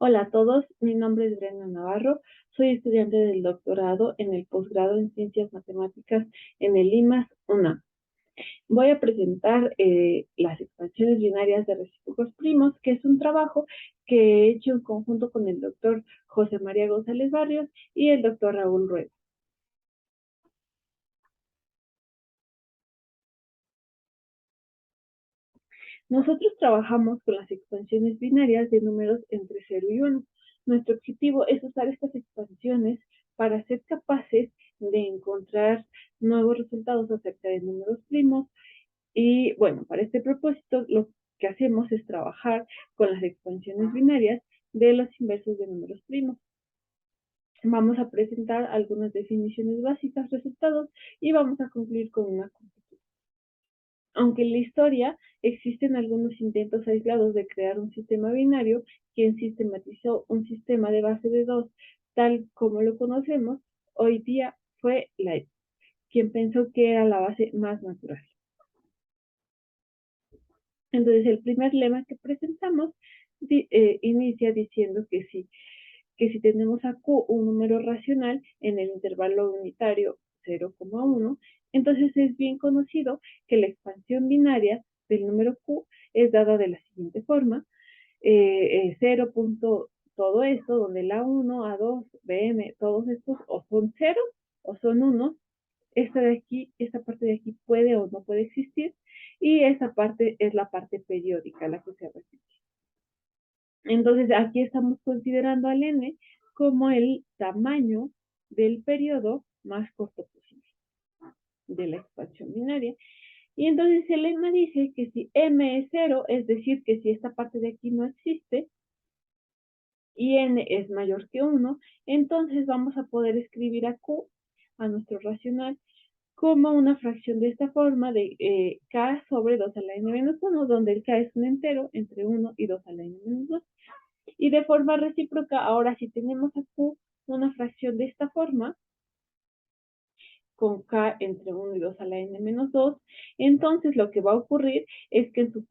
Hola a todos, mi nombre es Brenda Navarro, soy estudiante del doctorado en el posgrado en Ciencias Matemáticas en el IMAS UNAM. Voy a presentar las expansiones binarias de recíprocos primos, que es un trabajo que he hecho en conjunto con el doctor José María González Barrios y el doctor Raúl Rueda. Nosotros trabajamos con las expansiones binarias de números entre 0 y 1. Nuestro objetivo es usar estas expansiones para ser capaces de encontrar nuevos resultados acerca de números primos. Y bueno, para este propósito lo que hacemos es trabajar con las expansiones binarias de los inversos de números primos. Vamos a presentar algunas definiciones básicas, resultados, y vamos a concluir con una conclusión. Aunque en la historia existen algunos intentos aislados de crear un sistema binario, quien sistematizó un sistema de base de 2 tal como lo conocemos, hoy día fue Leibniz, quien pensó que era la base más natural. Entonces, el primer lema que presentamos inicia diciendo que si tenemos a Q un número racional en el intervalo unitario 0,1, entonces es bien conocido que la expansión binaria del número Q es dada de la siguiente forma: 0. Todo esto, donde la 1, A2, BM, todos estos o son ceros o son unos. Esta de aquí, esta parte de aquí puede o no puede existir, y esa parte es la parte periódica, la que se repite. Entonces, aquí estamos considerando al n como el tamaño del periodo más corto posible de la expansión binaria. Y entonces el lema dice que si m es 0, es decir, que si esta parte de aquí no existe y n es mayor que 1, entonces vamos a poder escribir a q, a nuestro racional, como una fracción de esta forma de k sobre 2 a la n menos 1, donde el k es un entero entre 1 y 2 a la n menos 2. Y de forma recíproca, ahora si tenemos a q una fracción de esta forma, con k entre 1 y 2 a la n menos 2, entonces lo que va a ocurrir es que en su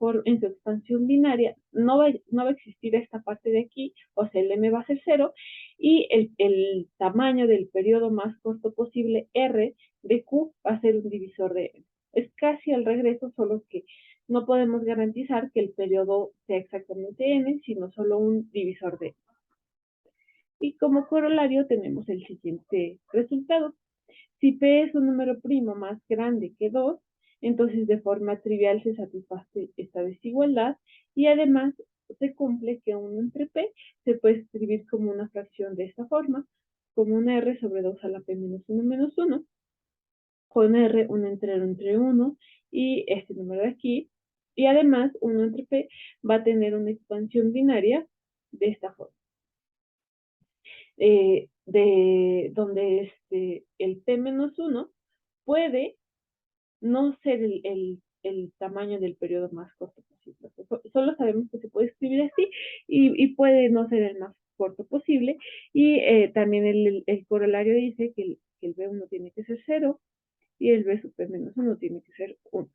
expansión binaria no va a existir esta parte de aquí, o sea, el m va a ser 0, y el tamaño del periodo más corto posible, r, de q, va a ser un divisor de n. Es casi al regreso, solo que no podemos garantizar que el periodo sea exactamente n, sino solo un divisor de n. Y como corolario tenemos el siguiente resultado. Si P es un número primo más grande que 2, entonces de forma trivial se satisface esta desigualdad, y además se cumple que 1 entre P se puede escribir como una fracción de esta forma, como una R sobre 2 a la P menos 1, con R un entero entre 1 y este número de aquí, y además 1 entre P va a tener una expansión binaria de esta forma. Donde el P menos 1 puede no ser el tamaño del periodo más corto posible. Solo sabemos que se puede escribir así, y puede no ser el más corto posible. Y también el corolario dice que el B1 tiene que ser 0 y el B sub P menos 1 tiene que ser 1.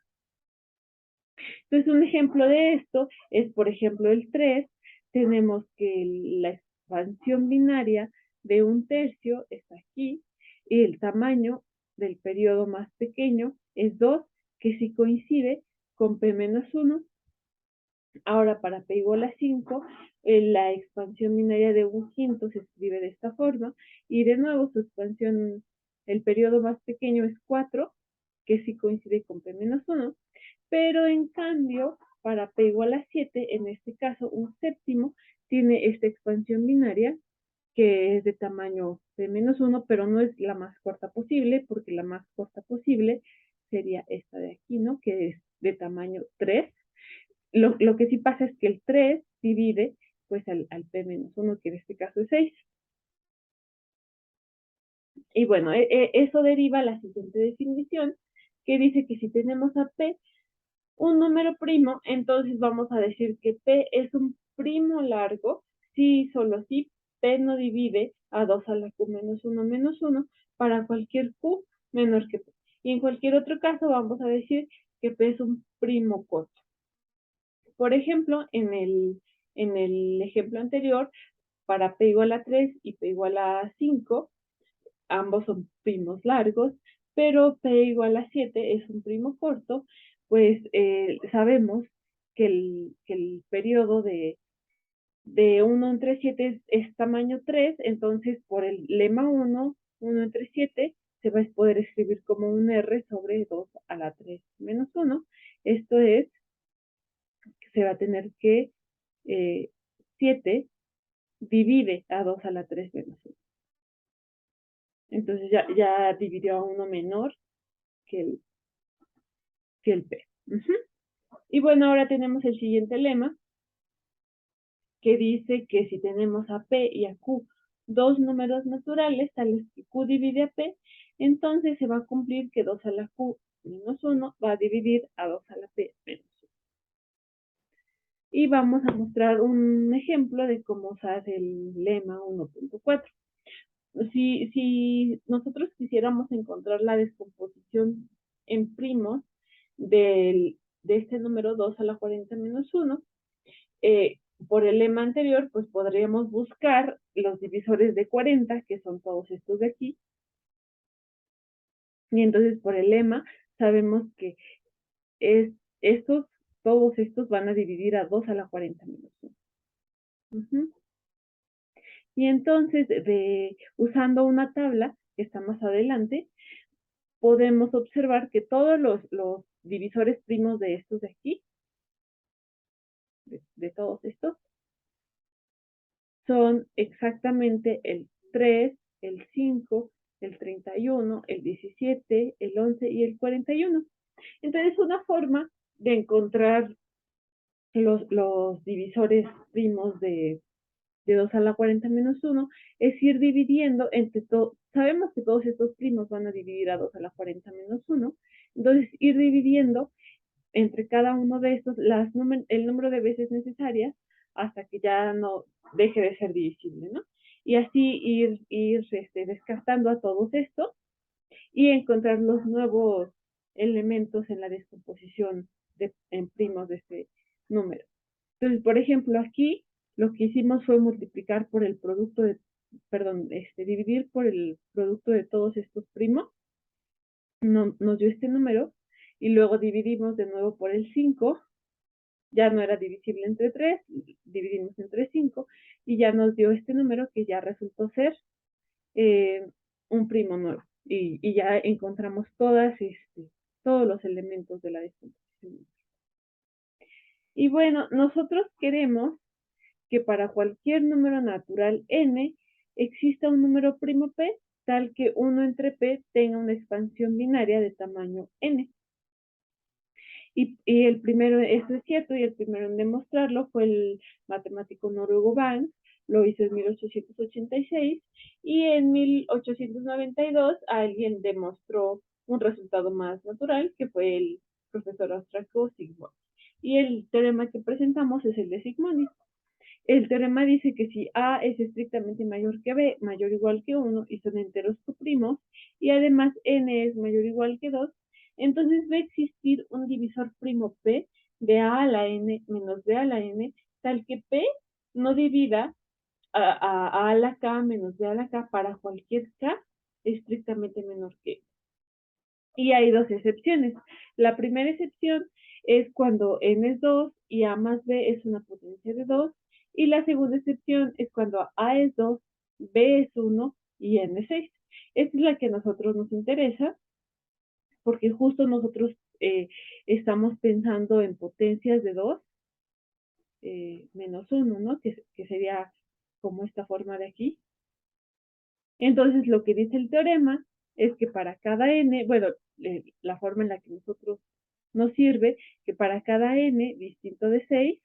Entonces, un ejemplo de esto es, por ejemplo, el 3. Tenemos que la expansión binaria de un tercio está aquí, y el tamaño del periodo más pequeño es 2, que sí coincide con P menos 1. Ahora, para P igual a 5, la expansión binaria de un quinto se escribe de esta forma, y de nuevo su expansión, el periodo más pequeño es 4, que sí coincide con P menos 1, pero en cambio, para P igual a 7, en este caso un séptimo, tiene esta expansión binaria que es de tamaño P menos 1, pero no es la más corta posible, porque la más corta posible sería esta de aquí, ¿no? Que es de tamaño 3. Lo que sí pasa es que el 3 divide pues al P menos 1, que en este caso es 6. Y bueno, eso deriva a la siguiente definición, que dice que si tenemos a P un número primo, entonces vamos a decir que P es un primo largo si solo si P no divide a 2 a la Q menos 1 para cualquier Q menor que P. Y en cualquier otro caso vamos a decir que P es un primo corto. Por ejemplo, en el ejemplo anterior, para P igual a 3 y P igual a 5, ambos son primos largos, pero P igual a 7 es un primo corto, pues sabemos que el periodo de 1 entre 7 es tamaño 3, entonces por el lema 1 entre 7, se va a poder escribir como un R sobre 2 a la 3 menos 1. Esto es que se va a tener que 7 divide a 2 a la 3 menos 1. Entonces ya dividió a uno menor que el P. Y bueno, ahora tenemos el siguiente lema, que dice que si tenemos a P y a Q dos números naturales, tales que Q divide a P, entonces se va a cumplir que 2 a la Q menos 1 va a dividir a 2 a la P menos 1. Y vamos a mostrar un ejemplo de cómo se hace el lema 1.4. Si nosotros quisiéramos encontrar la descomposición en primos de este número 2 a la 40 menos 1, por el lema anterior, pues podríamos buscar los divisores de 40, que son todos estos de aquí. Y entonces por el lema sabemos que todos estos van a dividir a 2 a la 40 menos 1. Y entonces, usando una tabla que está más adelante, podemos observar que todos los divisores primos de estos de aquí, de todos estos, son exactamente el 3, el 5, el 31, el 17, el 11 y el 41. Entonces, una forma de encontrar los divisores primos de 2 a la 40 menos 1 es ir dividiendo entre todos. Sabemos que todos estos primos van a dividir a 2 a la 40 menos 1. Entonces, ir dividiendo entre cada uno de estos el número de veces necesarias hasta que ya no deje de ser divisible, ¿no? Y así ir descartando a todos estos y encontrar los nuevos elementos en la descomposición en primos de este número. Entonces, por ejemplo, aquí lo que hicimos fue multiplicar por el producto dividir por el producto de todos estos primos, nos dio este número, y luego dividimos de nuevo por el 5, ya no era divisible entre 3, dividimos entre 5, y ya nos dio este número que ya resultó ser un primo nuevo. Y ya encontramos todos los elementos de la descomposición. Y bueno, nosotros queremos que para cualquier número natural n exista un número primo p tal que 1 entre p tenga una expansión binaria de tamaño n. Y el primero, esto es cierto, y el primero en demostrarlo fue el matemático noruego Banks, lo hizo en 1886, y en 1892 alguien demostró un resultado más natural, que fue el profesor austríaco Sigmund. Y el teorema que presentamos es el de Zygmundi. El teorema dice que si A es estrictamente mayor que B, mayor o igual que 1, y son enteros coprimos, y además N es mayor o igual que 2, entonces va a existir un divisor primo P de A a la N menos B a la N, tal que P no divida a la K menos B a la K para cualquier K estrictamente menor que E. Y hay dos excepciones. La primera excepción es cuando n es 2 y a más b es una potencia de 2. Y la segunda excepción es cuando a es 2, b es 1 y n es 6. Esta es la que a nosotros nos interesa, porque justo nosotros estamos pensando en potencias de 2 menos 1, ¿no? Que sería como esta forma de aquí. Entonces, lo que dice el teorema es que para cada n, bueno, la forma en la que nosotros nos sirve, que para cada n distinto de 6,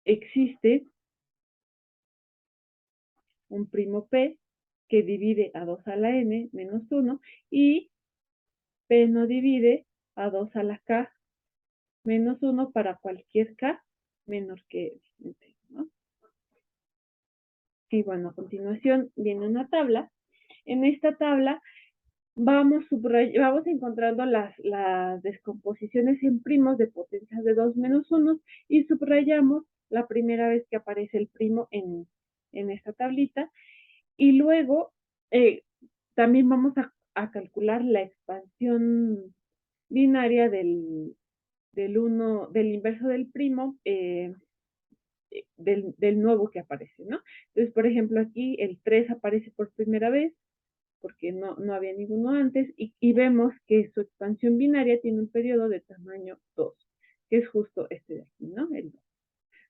existe un primo p que divide a 2 a la n menos 1 y p no divide a 2 a la k menos 1 para cualquier k menor que n, ¿no? Y bueno, a continuación viene una tabla. En esta tabla vamos encontrando las descomposiciones en primos de potencias de 2 menos 1 y subrayamos la primera vez que aparece el primo en esta tablita. Y luego también vamos a calcular la expansión binaria del inverso del primo, del nuevo que aparece, ¿no? Entonces, por ejemplo, aquí el 3 aparece por primera vez, porque no había ninguno antes, y vemos que su expansión binaria tiene un periodo de tamaño 2, que es justo este de aquí, ¿no? El 2.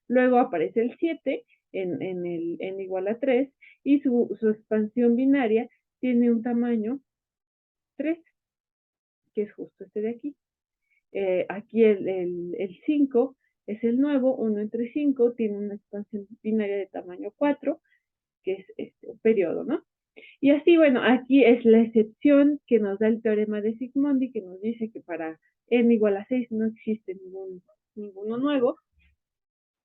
Luego aparece el 7 en el n igual a 3, y su expansión binaria tiene un tamaño 3, que es justo este de aquí. Aquí el 5 es el nuevo, 1 entre 5, tiene una expansión binaria de tamaño 4, que es este periodo, ¿no? Y así, bueno, aquí es la excepción que nos da el teorema de Zygmundi, que nos dice que para n igual a 6 no existe ninguno nuevo,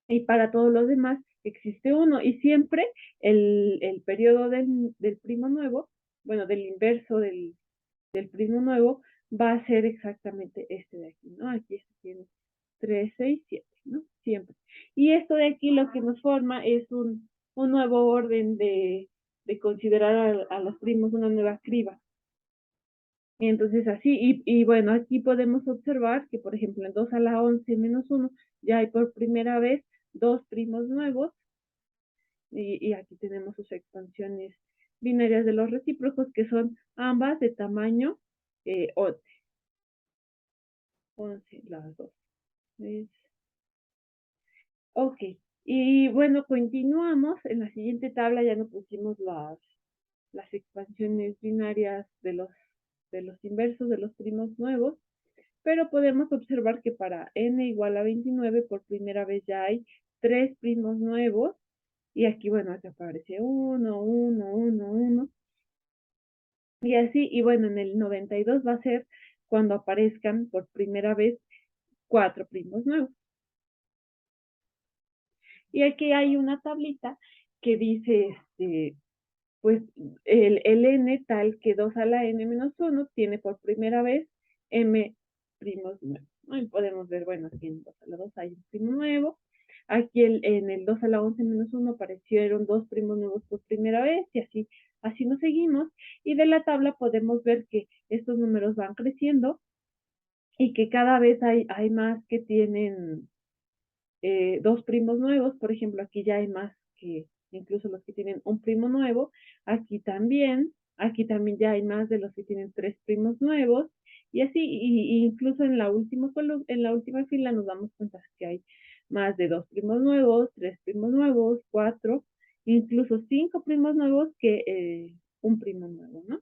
y para todos los demás existe uno, y siempre el periodo del primo nuevo, bueno, del inverso del primo nuevo, va a ser exactamente este de aquí, ¿no? Aquí este tiene 3, 6, 7, ¿no? Siempre. Y esto de aquí lo que nos forma es un nuevo orden de considerar a los primos una nueva criba. Y entonces así, y bueno, aquí podemos observar que, por ejemplo, en 2 a la 11 menos 1, ya hay por primera vez dos primos nuevos, y aquí tenemos sus expansiones binarias de los recíprocos, que son ambas de tamaño 11. 11, las dos. ¿Ves? Ok, y bueno, continuamos. En la siguiente tabla ya no pusimos las expansiones binarias de los inversos de los primos nuevos, pero podemos observar que para n igual a 29 por primera vez ya hay tres primos nuevos, y aquí, bueno, aquí aparece 1, 1, 1, 1, y así, y bueno, en el 92 va a ser cuando aparezcan por primera vez cuatro primos nuevos. Y aquí hay una tablita que dice, pues, el n tal que 2 a la n menos 1 tiene por primera vez m primos nuevos, ¿no? Y podemos ver, bueno, aquí en 2 a la 2 hay un primo nuevo. Aquí en el 2 a la 11 menos 1 aparecieron dos primos nuevos por primera vez, y así nos seguimos. Y de la tabla podemos ver que estos números van creciendo y que cada vez hay más que tienen dos primos nuevos. Por ejemplo, aquí ya hay más que incluso los que tienen un primo nuevo. Aquí también ya hay más de los que tienen tres primos nuevos, y así, y incluso en la última fila nos damos cuenta que hay más de dos primos nuevos, tres primos nuevos, cuatro, incluso cinco primos nuevos que un primo nuevo, ¿no?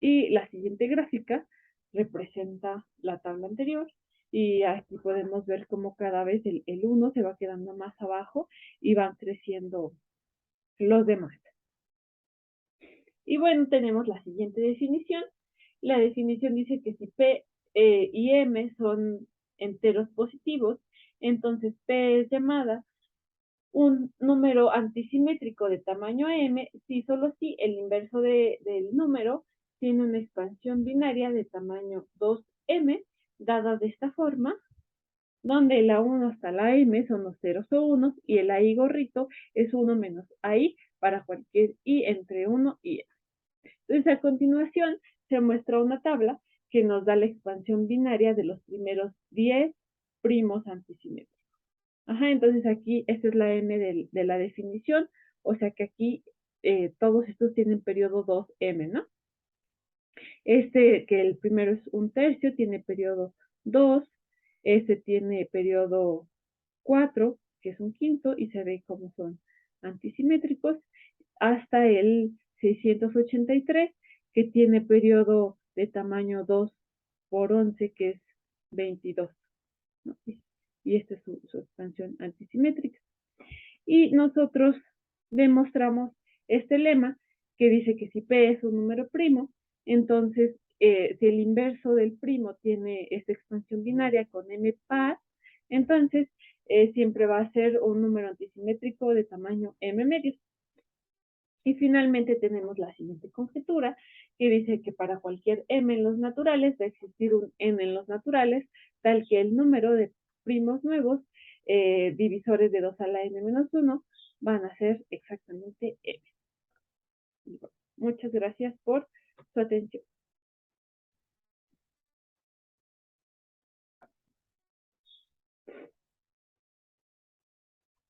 Y la siguiente gráfica representa la tabla anterior, y aquí podemos ver cómo cada vez el 1 se va quedando más abajo y van creciendo los demás. Y bueno, tenemos la siguiente definición. La definición dice que si P y M son enteros positivos, entonces P es llamada un número antisimétrico de tamaño m si solo si el inverso del número tiene una expansión binaria de tamaño 2m, dada de esta forma, donde la 1 hasta la m son los ceros o unos, y el i gorrito es 1 menos i para cualquier i entre 1 y m. Entonces, a continuación, se muestra una tabla que nos da la expansión binaria de los primeros 10 primos antisimétricos. Ajá, entonces aquí esta es la m de la definición, o sea que aquí todos estos tienen periodo 2m, ¿no? Que el primero es un tercio, tiene periodo 2, este tiene periodo 4, que es un quinto, y se ve cómo son antisimétricos, hasta el 683, que tiene periodo de tamaño 2 por 11, que es 22, ¿no? Y esta es su expansión antisimétrica. Y nosotros demostramos este lema que dice que si P es un número primo, entonces si el inverso del primo tiene esta expansión binaria con m par, entonces siempre va a ser un número antisimétrico de tamaño m medios. Y finalmente tenemos la siguiente conjetura, que dice que para cualquier m en los naturales va a existir un n en los naturales, tal que el número de primos nuevos divisores de 2 a la n-1 van a ser exactamente m. Muchas gracias por su atención.